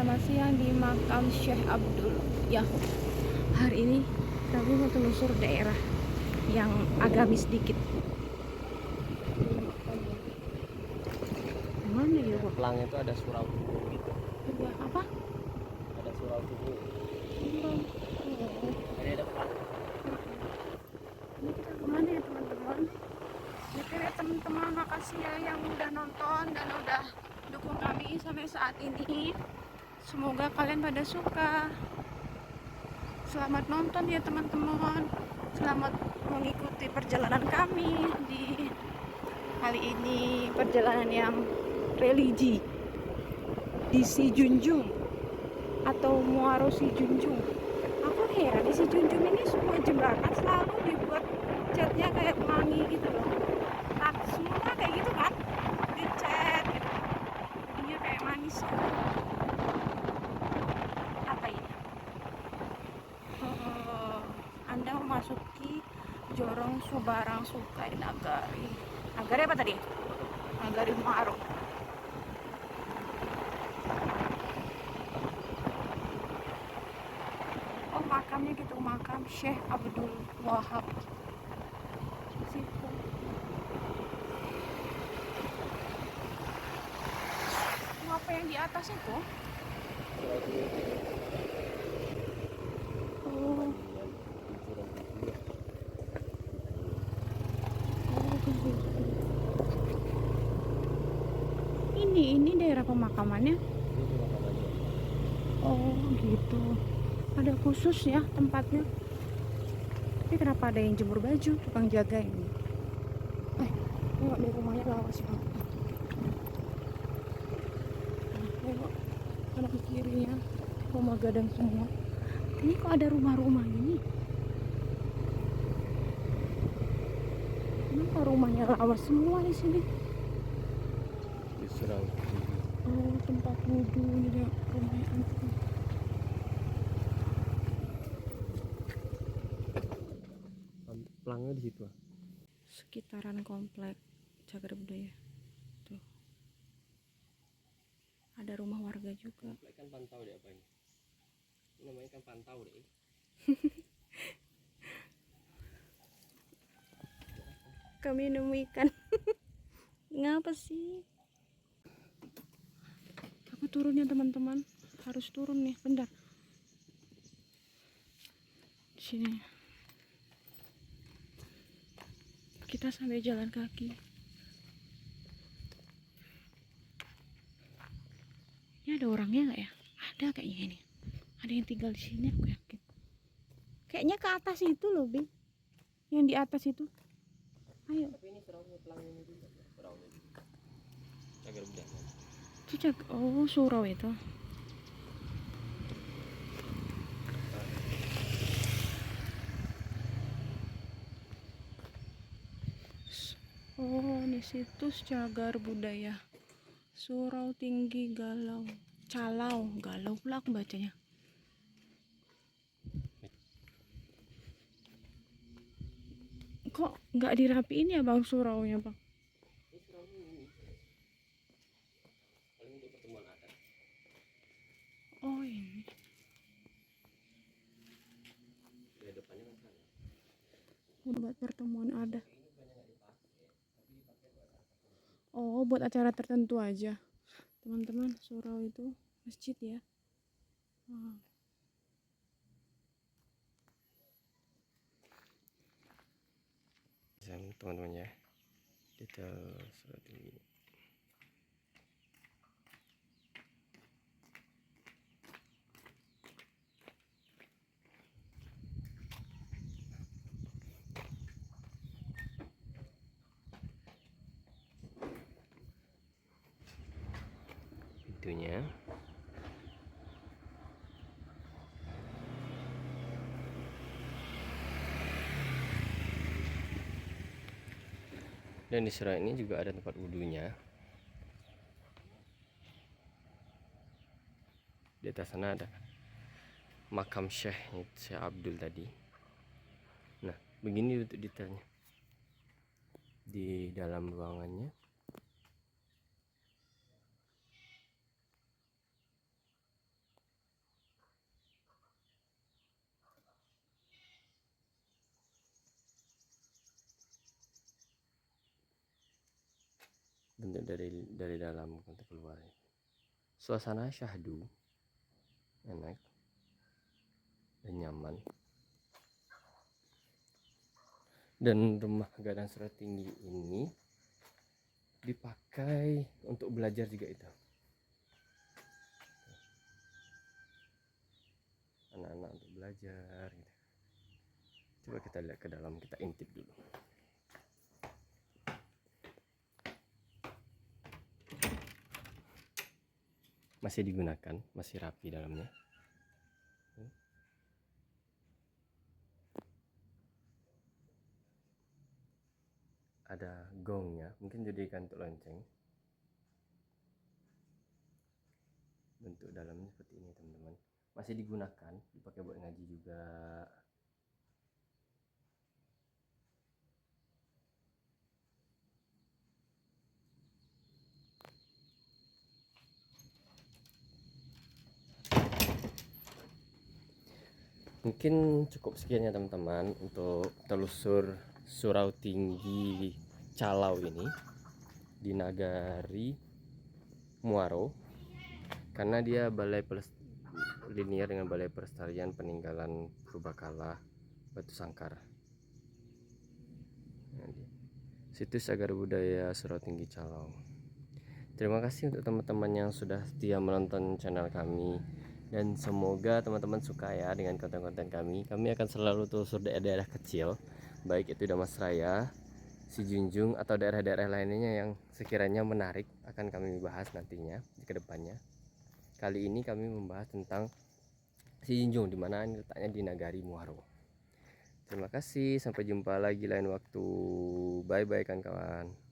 selamat siang di makam Syekh Abdul. Ya, hari ini kami mau telusur daerah yang agamis sedikit. Mana ya, Pak? Pelang itu ada surau tubuh gitu. Ya, apa? Ada surau tubuh. Jadi ada pelang. Ini kita kemana ya, teman-teman? Ya, teman-teman, makasih ya yang udah nonton dan udah dukung kami sampai saat ini. Semoga kalian pada suka. Selamat nonton ya teman-teman. Selamat mengikuti perjalanan kami di kali ini, perjalanan yang religi di Sijunjung atau Muaro Sijunjung. Aku heran di Sijunjung ini semua jembatan selalu dibuat catnya kayak pelangi gitu loh. Semua kayak gitu kan, dicat gitu. Jadinya kayak manis kan. Apa ini? Anda memasuki Jorong Subarang Sukai Nagari. Nagari apa tadi? Nagari Muaro. Oh, makamnya gitu, makam Syekh Abdul Wahab. Situ. Apa yang di atas itu? Oh. Ini daerah pemakamannya. Oh gitu. Ada khusus ya tempatnya. Tapi kenapa ada yang jemur baju? Tukang jaga ini. Tengok di rumahnya lawas banget. Tengok kanan kirinya rumah gadang semua. Ini kok ada rumah-rumah ini? Kenapa rumahnya lawas semua di sini? Di surau tubuh. Oh, tempat wudhu ini ya, rumahnya ampun. Pelangnya di situ. Sekitaran komplek Cagar Budaya. Tuh. Ada rumah warga juga. Komplek kan pantau deh apa ini? Ini namanya kan pantau deh. Kami nemu ikan. Ngapa sih? Aku turun ya teman-teman. Harus turun nih, bentar. Di sini. Kita sampai jalan kaki. Ini ada orangnya nggak ya? Ada kayaknya ini. Ada yang tinggal di sini, aku yakin. Kayaknya ke atas itu loh, Bi. Yang di atas itu. Ayo. Tapi ini suraunya pelangnya ini juga. Suraunya. Cagar budaya. Oh, surau itu. Oh, di situs Cagar Budaya. Surau Tinggi Galau. Calau, Galau pula aku bacanya. Kok nggak dirapiin ya Bang suraunya, Bang? Ini suraunya ini. Paling untuk pertemuan adat. Oh, ini. Di depannya kan sana. Buat pertemuan ada. Oh, buat acara tertentu aja. Teman-teman, surau itu masjid ya. Wow. Teman-teman ya. Detail surau tinggi. Pintunya. Dan di surau ini juga ada tempat wudhunya. Di atas sana ada makam Syekh Abdul tadi. Nah, begini untuk detailnya. Di dalam ruangannya bentuk dari dalam untuk keluar. Suasana syahdu enak dan nyaman. Dan rumah gadang Surau Tinggi ini dipakai untuk belajar juga itu. Anak-anak untuk belajar gitu. Coba kita lihat ke dalam, kita intip dulu. Masih digunakan, masih rapi dalamnya. Ada gongnya, mungkin jadikan untuk lonceng. Bentuk dalamnya seperti ini teman-teman. Masih digunakan, dipakai buat ngaji juga. Mungkin cukup sekian ya teman-teman untuk telusur Surau Tinggi Calau ini di Nagari Muaro, karena dia linear dengan Balai Pelestarian Peninggalan Purbakala Batu Sangkar. Situs Cagar Budaya Surau Tinggi Calau. Terima kasih untuk teman-teman yang sudah setia menonton channel kami, dan semoga teman-teman suka ya dengan konten-konten kami. Kami akan selalu telusur daerah-daerah kecil, baik itu Damasraya, Sijunjung, atau daerah-daerah lainnya yang sekiranya menarik akan kami bahas nantinya di kedepannya. Kali ini kami membahas tentang Sijunjung, di mana letaknya di Nagari Muaro. Terima kasih, sampai jumpa lagi lain waktu. Bye bye kawan-kawan.